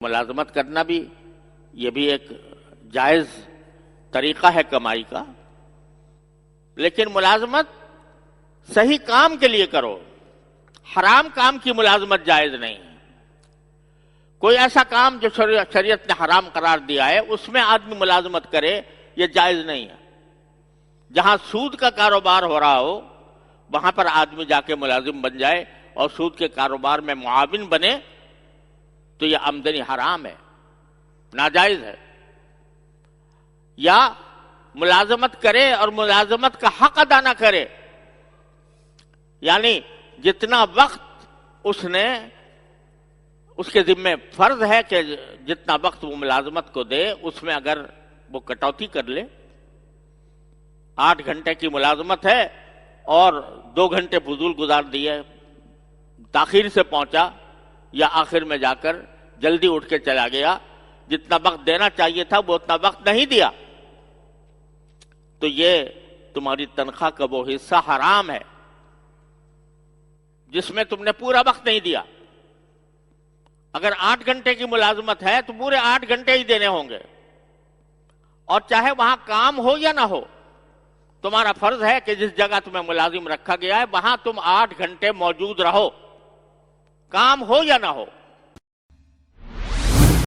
ملازمت کرنا بھی یہ بھی ایک جائز طریقہ ہے کمائی کا، لیکن ملازمت صحیح کام کے لیے کرو، حرام کام کی ملازمت جائز نہیں۔ کوئی ایسا کام جو شریعت نے حرام قرار دیا ہے اس میں آدمی ملازمت کرے، یہ جائز نہیں ہے۔ جہاں سود کا کاروبار ہو رہا ہو وہاں پر آدمی جا کے ملازم بن جائے اور سود کے کاروبار میں معاون بنے تو یہ آمدنی حرام ہے، ناجائز ہے۔ یا ملازمت کرے اور ملازمت کا حق ادا نہ کرے، یعنی جتنا وقت اس کے ذمہ فرض ہے کہ جتنا وقت وہ ملازمت کو دے اس میں اگر وہ کٹوتی کر لے، 8 گھنٹے کی ملازمت ہے اور 2 گھنٹے فضول گزار دیے، تاخیر سے پہنچا یا آخر میں جا کر جلدی اٹھ کے چلا گیا، جتنا وقت دینا چاہیے تھا وہ اتنا وقت نہیں دیا، تو یہ تمہاری تنخواہ کا وہ حصہ حرام ہے جس میں تم نے پورا وقت نہیں دیا۔ اگر 8 گھنٹے کی ملازمت ہے تو پورے 8 گھنٹے ہی دینے ہوں گے، اور چاہے وہاں کام ہو یا نہ ہو، تمہارا فرض ہے کہ جس جگہ تمہیں ملازم رکھا گیا ہے وہاں تم 8 گھنٹے موجود رہو، کام ہو یا نہ ہو۔